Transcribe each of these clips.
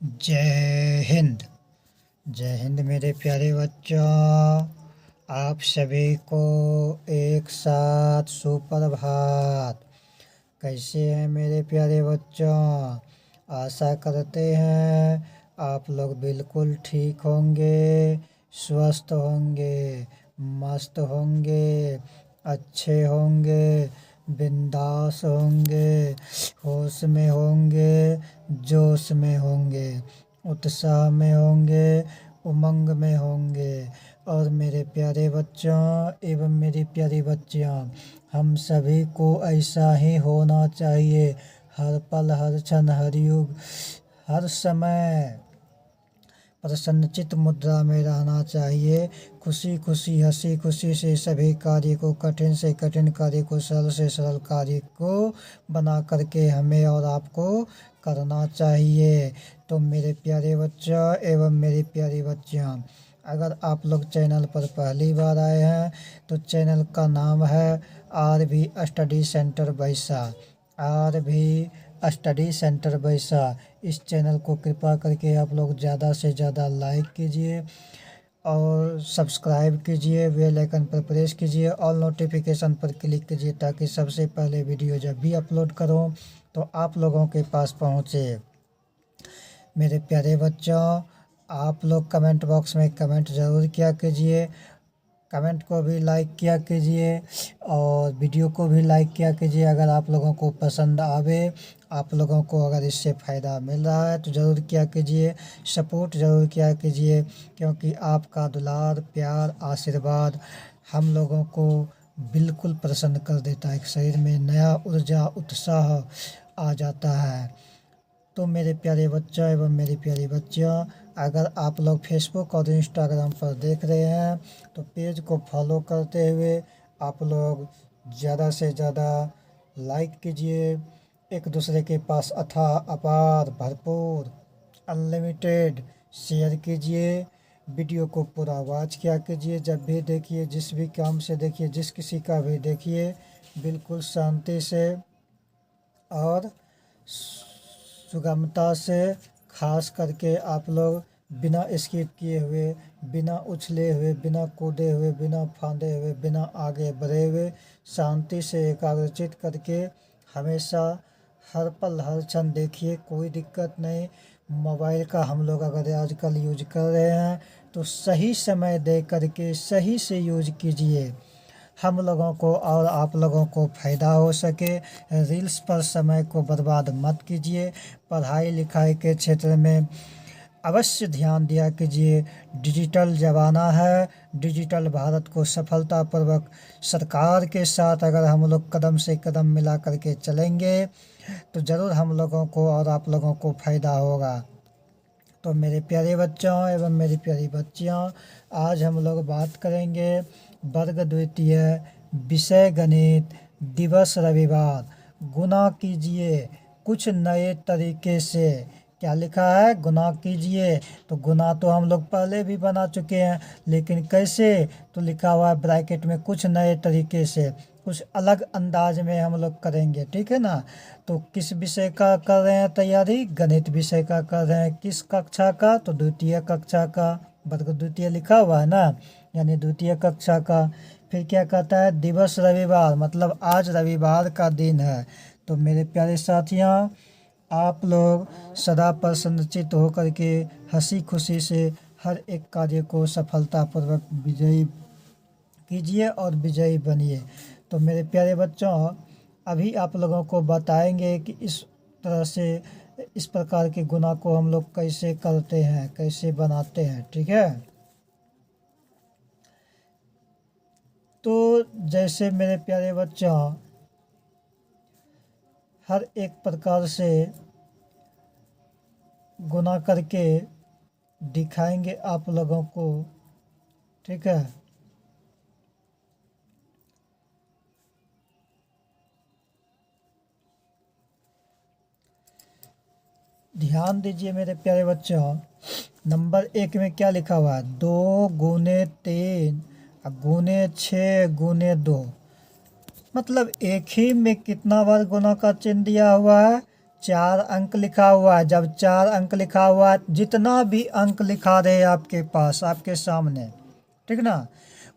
जय हिंद। जय हिंद मेरे प्यारे बच्चों। आप सभी को एक साथ सुप्रभात। कैसे हैं मेरे प्यारे बच्चों? आशा करते हैं आप लोग बिल्कुल ठीक होंगे, स्वस्थ होंगे, मस्त होंगे, अच्छे होंगे, बिंदास होंगे, होश में होंगे, जोश में होंगे, उत्साह में होंगे, उमंग में होंगे। और मेरे प्यारे बच्चों एवं मेरी प्यारी बच्चियाँ, हम सभी को ऐसा ही होना चाहिए। हर पल, हर क्षण, हर युग, हर समय प्रसन्नचित्त मुद्रा में रहना चाहिए। खुशी खुशी, हंसी खुशी से सभी कार्य को, कठिन से कठिन कार्य को, सरल से सरल कार्य को बना करके हमें और आपको करना चाहिए। तो मेरे प्यारे बच्चों एवं मेरी प्यारी बच्चियाँ, अगर आप लोग चैनल पर पहली बार आए हैं तो चैनल का नाम है RV स्टडी सेंटर बैसा। RV स्टडी सेंटर बैसा। इस चैनल को कृपा करके आप लोग ज़्यादा से ज़्यादा लाइक कीजिए और सब्सक्राइब कीजिए, बेल आइकन पर प्रेस कीजिए, ऑल नोटिफिकेशन पर क्लिक कीजिए ताकि सबसे पहले वीडियो जब भी अपलोड करूं तो आप लोगों के पास पहुंचे। मेरे प्यारे बच्चों, आप लोग कमेंट बॉक्स में कमेंट ज़रूर किया कीजिए, कमेंट को भी लाइक किया कीजिए और वीडियो को भी लाइक किया कीजिए। अगर आप लोगों को पसंद आवे, आप लोगों को अगर इससे फ़ायदा मिल रहा है तो ज़रूर किया कीजिए, सपोर्ट ज़रूर किया कीजिए, क्योंकि आपका दुलार, प्यार, आशीर्वाद हम लोगों को बिल्कुल प्रसन्न कर देता है। शरीर में नया ऊर्जा, उत्साह आ जाता है। तो मेरे प्यारे बच्चों एवं मेरी प्यारी बच्चियों, अगर आप लोग फेसबुक और इंस्टाग्राम पर देख रहे हैं तो पेज को फॉलो करते हुए आप लोग ज़्यादा से ज़्यादा लाइक कीजिए। एक दूसरे के पास अथाह अपार भरपूर अनलिमिटेड शेयर कीजिए। वीडियो को पूरा वॉच किया कीजिए। जब भी देखिए, जिस भी काम से देखिए, जिस किसी का भी देखिए, बिल्कुल शांति से और सुगमता से। खास करके आप लोग बिना स्किप किए हुए, बिना उछले हुए, बिना कूदे हुए, बिना फांदे हुए, बिना आगे बढ़े हुए शांति से एकाग्रचित करके हमेशा हर पल हर क्षण देखिए। कोई दिक्कत नहीं। मोबाइल का हम लोग अगर आजकल यूज कर रहे हैं तो सही समय दे करके सही से यूज कीजिए, हम लोगों को और आप लोगों को फ़ायदा हो सके। रील्स पर समय को बर्बाद मत कीजिए। पढ़ाई लिखाई के क्षेत्र में अवश्य ध्यान दिया कीजिए। डिजिटल ज़माना है। डिजिटल भारत को सफलतापूर्वक सरकार के साथ अगर हम लोग कदम से कदम मिला करके चलेंगे तो ज़रूर हम लोगों को और आप लोगों को फ़ायदा होगा। तो मेरे प्यारे बच्चों एवं मेरी प्यारी बच्चियों, आज हम लोग बात करेंगे वर्ग द्वितीय, विषय गणित, दिवस रविवार। गुना कीजिए कुछ नए तरीके से। क्या लिखा है? गुना कीजिए। तो गुना तो हम लोग पहले भी बना चुके हैं, लेकिन कैसे? तो लिखा हुआ है ब्रैकेट में कुछ नए तरीके से, कुछ अलग अंदाज में हम लोग करेंगे, ठीक है ना। तो किस विषय का कर रहे हैं तैयारी? गणित विषय का कर रहे हैं। किस कक्षा का? तो द्वितीय कक्षा का। वर्ग द्वितीय लिखा हुआ है ना, यानी द्वितीय कक्षा का। फिर क्या कहता है? दिवस रविवार, मतलब आज रविवार का दिन है। तो मेरे प्यारे साथियों, आप लोग सदा प्रसन्नचित्त होकर के हंसी खुशी से हर एक कार्य को सफलतापूर्वक विजयी कीजिए और विजयी बनिए। तो मेरे प्यारे बच्चों, अभी आप लोगों को बताएंगे कि इस तरह से, इस प्रकार के गुना को हम लोग कैसे करते हैं, कैसे बनाते हैं, ठीक है। तो जैसे मेरे प्यारे बच्चों, हर एक प्रकार से गुना करके दिखाएंगे आप लोगों को, ठीक है। ध्यान दीजिए मेरे प्यारे बच्चों। नंबर 1 में क्या लिखा हुआ है? 2 × 3 गुने 6 गुने 2। मतलब एक ही में कितना बार गुना का चिन्ह दिया हुआ है? 4 अंक लिखा हुआ है। जब 4 अंक लिखा हुआ है, जितना भी अंक लिखा रहे आपके पास आपके सामने, ठीक ना,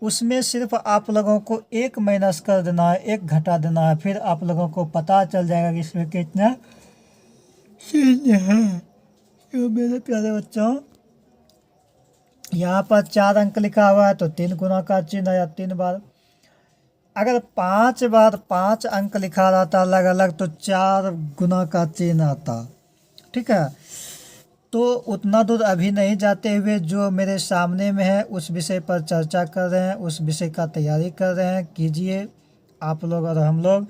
उसमें सिर्फ आप लोगों को एक माइनस कर देना है, एक घटा देना है, फिर आप लोगों को पता चल जाएगा कि इसमें कितना शून्य है। तो मेरे प्यारे बच्चों, यहाँ पर 4 अंक लिखा हुआ है तो 3 गुना का चिन्ह आया 3 बार। अगर 5 बार 5 अंक लिखा रहता अलग अलग तो 4 गुना का चिन्ह आता। ठीक है, तो उतना दूर अभी नहीं जाते हुए जो मेरे सामने में है उस विषय पर चर्चा कर रहे हैं, उस विषय का तैयारी कर रहे हैं। कीजिए आप लोग और हम लोग,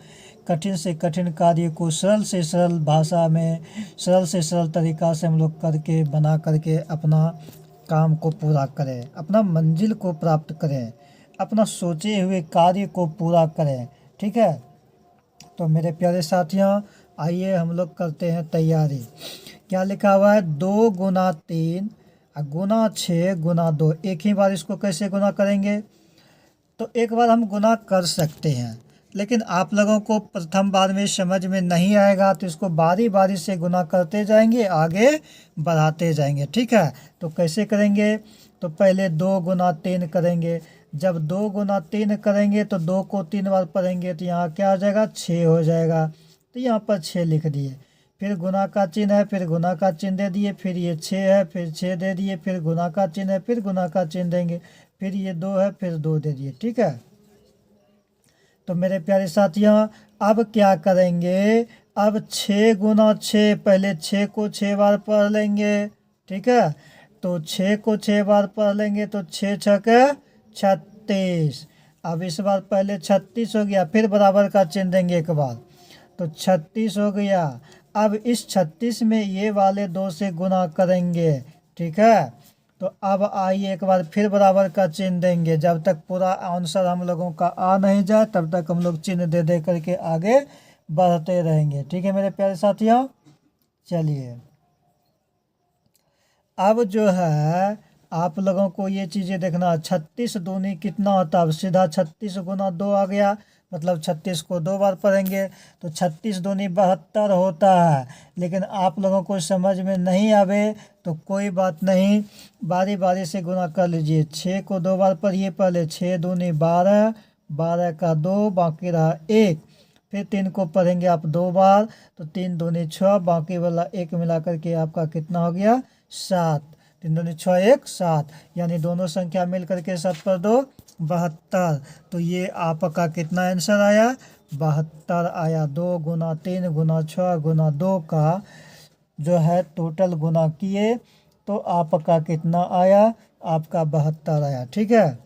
कठिन से कठिन कार्य को सरल से सरल भाषा में, सरल से सरल तरीका से हम लोग करके बना करके अपना काम को पूरा करें, अपना मंजिल को प्राप्त करें, अपना सोचे हुए कार्य को पूरा करें। ठीक है, तो मेरे प्यारे साथियों, आइए हम लोग करते हैं तैयारी। क्या लिखा हुआ है? 2 गुना 3 गुना 6 गुना 2। एक ही बार इसको कैसे गुना करेंगे? तो एक बार हम गुना कर सकते हैं, लेकिन आप लोगों को प्रथम बार में समझ में नहीं आएगा, तो इसको बारी बारी से गुना करते जाएंगे, आगे बढ़ाते जाएंगे। ठीक है, तो कैसे करेंगे? तो पहले 2 गुना 3 करेंगे। जब 2 गुना 3 करेंगे तो 2 को 3 बार पढ़ेंगे तो यहाँ क्या हो जाएगा? 6 हो जाएगा। तो यहाँ पर 6 लिख दिए। फिर गुना का चिन्ह है, फिर गुना का चिन्ह दे दिए, फिर ये 6 है, फिर 6 दे दिए, फिर गुना का चिन्ह है, फिर गुना का चिन्ह देंगे, फिर ये 2 है, फिर 2 दे दिए। ठीक है, तो मेरे प्यारे साथियों, अब क्या करेंगे? अब 6 गुना 6, पहले 6 को 6 बार पढ़ लेंगे। ठीक है, तो 6 को 6 बार पढ़ लेंगे तो 6 छक्के 36। अब इस बार पहले 36 हो गया, फिर बराबर का चिन्ह देंगे एक बार, तो 36 हो गया। अब इस 36 में ये वाले 2 से गुना करेंगे। ठीक है, तो अब आइए एक बार फिर बराबर का चिन्ह देंगे। जब तक पूरा आंसर हम लोगों का आ नहीं जाए तब तक हम लोग चिन्ह दे दे करके आगे बढ़ते रहेंगे। ठीक है मेरे प्यारे साथियों, चलिए अब जो है आप लोगों को ये चीज़ें देखना। 36 दूनी कितना होता है? अब सीधा 36 गुना 2 आ गया, मतलब 36 को 2 बार पढ़ेंगे तो 36 दूनी 72 होता है। लेकिन आप लोगों को समझ में नहीं आवे तो कोई बात नहीं, बारी बारी से गुना कर लीजिए। 6 को 2 बार पढ़िए पहले, 6 दूनी 12, 12 का 2, बाकी रहा 1। फिर 3 को पढ़ेंगे आप 2 बार, तो 3 दूनी 6, बाकी वाला 1 मिला करके आपका कितना हो गया? 7। 3 दूनी 6, 1, 7, यानी दोनों संख्या मिल करके 7 पर 2 72। तो ये आपका कितना आंसर आया? 72 आया। 2 गुना 3 गुना 6 गुना 2 का जो है टोटल गुना किए तो आपका कितना आया? आपका 72 आया। ठीक है,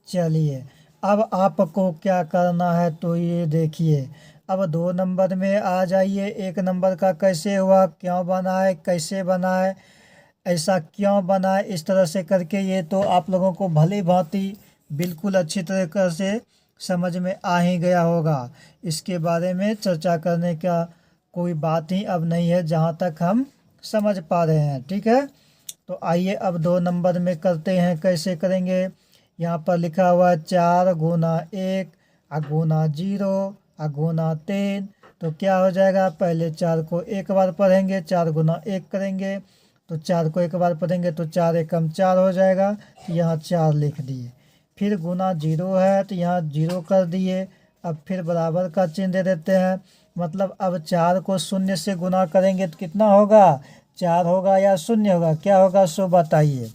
चलिए अब आपको क्या करना है तो ये देखिए। अब 2 नंबर में आ जाइए। 1 नंबर का कैसे हुआ, क्यों बना है, कैसे बना है, ऐसा क्यों बना है, इस तरह से करके ये तो आप लोगों को भली भांति बिल्कुल अच्छी तरीके से समझ में आ ही गया होगा। इसके बारे में चर्चा करने का कोई बात ही अब नहीं है जहाँ तक हम समझ पा रहे हैं। ठीक है, तो आइए अब 2 नंबर में करते हैं। कैसे करेंगे? यहाँ पर लिखा हुआ है 4 गुना 1 गुना 0 गुना 3। तो क्या हो जाएगा? पहले 4 को 1 बार पढ़ेंगे, 4 गुना 1 करेंगे, तो 4 को 1 बार पढ़ेंगे तो 4 एकम 4 हो जाएगा, तो यहाँ 4 लिख दिए। फिर गुना 0 है तो यहाँ 0 कर दिए। अब फिर बराबर का चिन्ह दे देते हैं, मतलब अब 4 को 0 से गुना करेंगे तो कितना होगा? 4 होगा या 0 होगा? क्या होगा सो बताइए।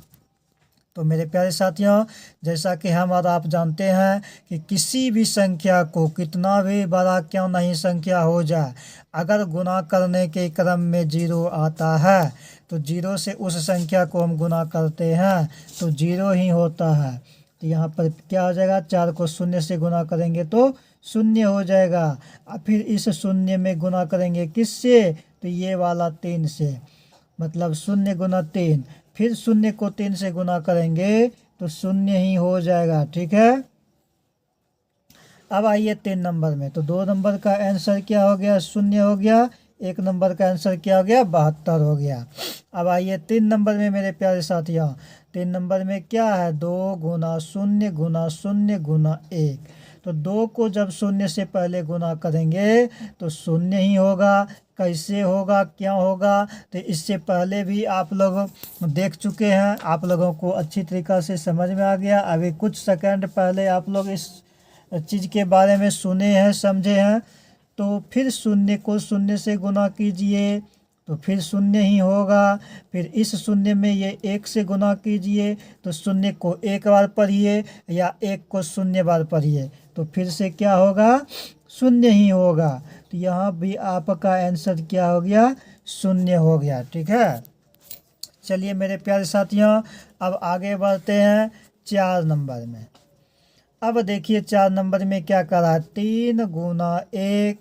तो मेरे प्यारे साथियों, जैसा कि हम और आप जानते हैं कि किसी भी संख्या को कितना भी बड़ा क्यों नहीं संख्या हो जाए, अगर गुना करने के क्रम में 0 आता है तो 0 से उस संख्या को हम गुना करते हैं तो 0 ही होता है। तो यहाँ पर क्या हो जाएगा? 4 को 0 से गुना करेंगे तो 0 हो जाएगा। और फिर इस 0 में गुना करेंगे किससे? तो ये वाला 3 से, मतलब 0 गुना 3। फिर 0 को 3 से गुना करेंगे तो 0 ही हो जाएगा। ठीक है, अब आइए 3 नंबर में। तो 2 नंबर का आंसर क्या हो गया? 0 हो गया। 1 नंबर का आंसर क्या हो गया? 72 हो गया। अब आइए 3 नंबर में मेरे प्यारे साथियों। 3 नंबर में क्या है? 2 गुना 0 गुना 0 गुना 1। तो 2 को जब 0 से पहले गुना करेंगे तो 0 ही होगा। कैसे होगा, क्या होगा, तो इससे पहले भी आप लोग देख चुके हैं, आप लोगों को अच्छी तरीक़ा से समझ में आ गया। अभी कुछ सेकंड पहले आप लोग इस चीज़ के बारे में सुने हैं, समझे हैं। तो फिर शून्य को शून्य से गुना कीजिए तो फिर शून्य ही होगा। फिर इस शून्य में ये 1 से गुना कीजिए तो शून्य को 1 बार पढ़िए या 1 को 0 बार पढ़िए तो फिर से क्या होगा, शून्य ही होगा। तो यहाँ भी आपका आंसर क्या हो गया, शून्य हो गया। ठीक है, चलिए मेरे प्यारे साथियों, अब आगे बढ़ते हैं 4 नंबर में। अब देखिए 4 नंबर में क्या करा, 3 गुना 1,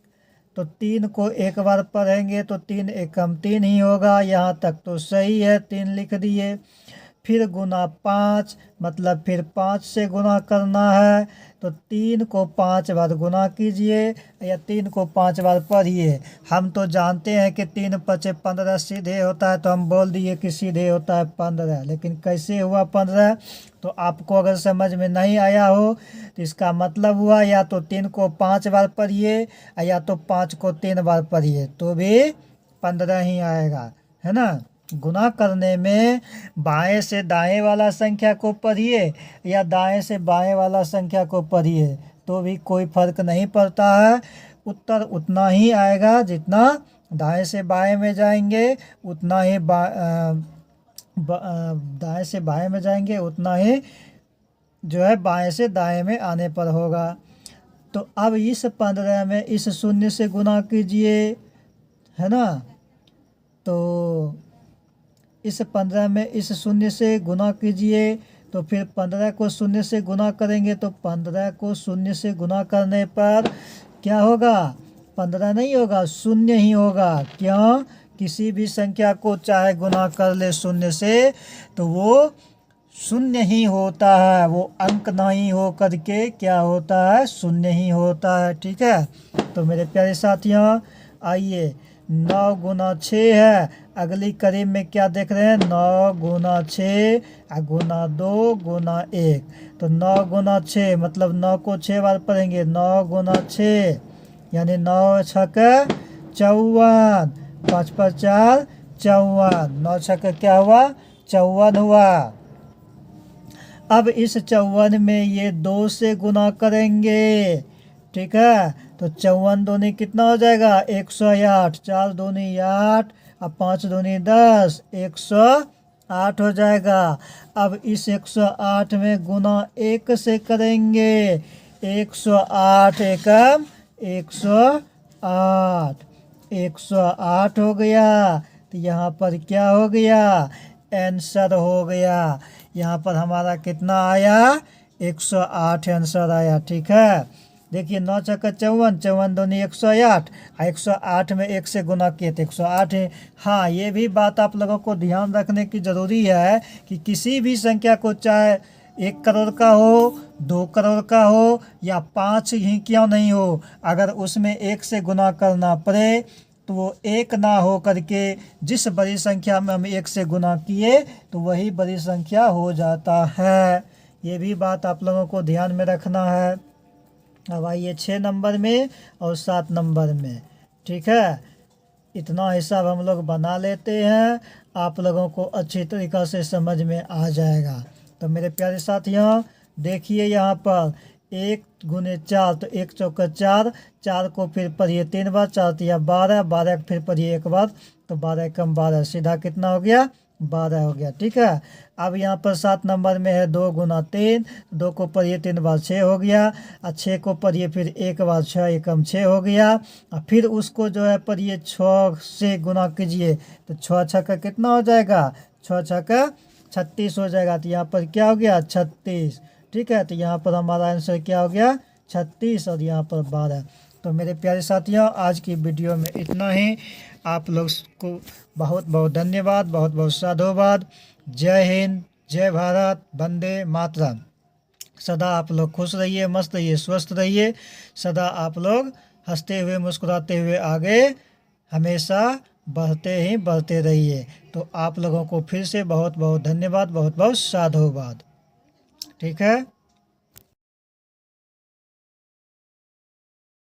तो 3 को 1 बार पढ़ेंगे तो 3 एकम 3 ही होगा। यहाँ तक तो सही है, 3 लिख दिए। फिर गुना 5, मतलब फिर 5 से गुना करना है तो 3 को 5 बार गुना कीजिए या 3 को 5 बार पढ़िए। हम तो जानते हैं कि 3 5 15 सीधे होता है, तो हम बोल दिए कि सीधे होता है 15, लेकिन कैसे हुआ 15, तो आपको अगर समझ में नहीं आया हो तो इसका मतलब हुआ या तो 3 को 5 बार पढ़िए या तो 5 को 3 बार पढ़िए तो भी 15 ही आएगा, है ना। गुना करने में बाएं से दाएं वाला संख्या को पढ़िए या दाएं से बाएं वाला संख्या को पढ़िए तो भी कोई फर्क नहीं पड़ता है, उत्तर उतना ही आएगा। जितना दाएं से बाएं में जाएंगे उतना ही दाएं से बाएं में जाएंगे उतना ही जो है बाएं से दाएं में आने पर होगा। तो अब इस 15 में इस शून्य से गुना कीजिए, है ना। तो इस 15 में इस शून्य से गुना कीजिए तो फिर 15 को शून्य से गुना करेंगे तो 15 को शून्य से गुना करने पर क्या होगा, 15 नहीं होगा, शून्य ही होगा। क्यों, किसी भी संख्या को चाहे गुना कर ले शून्य से तो वो शून्य ही होता है, वो अंक नहीं हो करके क्या होता है, शून्य ही होता है। ठीक है, तो मेरे प्यारे साथियों आइए 9 गुना 6 है, अगली करीब में क्या देख रहे हैं, 9 गुना 6 गुना 2 गुना 1, तो 9 गुना 6 मतलब 9 को 6 बार पढ़ेंगे, 9 गुना 6 यानी 9 छक 54, 5 पर 4 54, 9 छक क्या हुआ, 54 हुआ। अब इस 54 में ये 2 से गुना करेंगे, ठीक है, तो 54 दूनी कितना हो जाएगा, 108, 4 दूनी 8 अब 5 दूनी 10, 108 हो जाएगा। अब इस 108 में गुना 1 से करेंगे, 108 एकम 108, 108 हो गया। तो यहाँ पर क्या हो गया, आंसर हो गया। यहाँ पर हमारा कितना आया, 108 आंसर आया। ठीक है, देखिए 9 छक्का 54, 54 दूनी 108, 108 में 1 से गुना किए तो 108 है। हाँ, ये भी बात आप लोगों को ध्यान रखने की ज़रूरी है कि किसी भी संख्या को चाहे 1 करोड़ का हो, 2 करोड़ का हो या 5 ही क्यों नहीं हो, अगर उसमें 1 से गुना करना पड़े तो वो 1 ना हो करके जिस बड़ी संख्या में हम 1 से गुना किए तो वही बड़ी संख्या हो जाता है। ये भी बात आप लोगों को ध्यान में रखना है। अब आइए 6 नंबर में और 7 नंबर में। ठीक है, इतना हिसाब हम लोग बना लेते हैं, आप लोगों को अच्छी तरीक़ा से समझ में आ जाएगा। तो मेरे प्यारे साथियों देखिए यहाँ पर 1 गुने 4 तो 1 चौका 4, 4 को फिर पढ़िए 3 बार, 4 तिया 12, 12 को फिर पढ़िए 1 बार तो 12 कम 12 सीधा कितना हो गया, 12 हो गया। ठीक है, अब यहाँ पर 7 नंबर में है 2 गुना 3, 2 को पढ़िए 3 बार 6 हो गया, और 6 को पढ़िए फिर 1 बार 6 एकम 6 हो गया, और फिर उसको जो है पढ़िए 6 से गुना कीजिए तो 6 छक्का कितना हो जाएगा, 6 छक्का 36 हो जाएगा। तो यहाँ पर क्या हो गया, 36। ठीक है, तो यहाँ पर हमारा आंसर क्या हो गया, 36 और यहाँ पर 12। तो मेरे प्यारे साथियों आज की वीडियो में इतना ही। आप लोग को बहुत बहुत धन्यवाद, बहुत बहुत साधुवाद। जय हिंद, जय भारत, वंदे मातरम। सदा आप लोग खुश रहिए, मस्त रहिए, स्वस्थ रहिए। सदा आप लोग हंसते हुए मुस्कुराते हुए आगे हमेशा बढ़ते रहिए। तो आप लोगों को फिर से बहुत बहुत धन्यवाद, बहुत बहुत साधुवाद। ठीक है।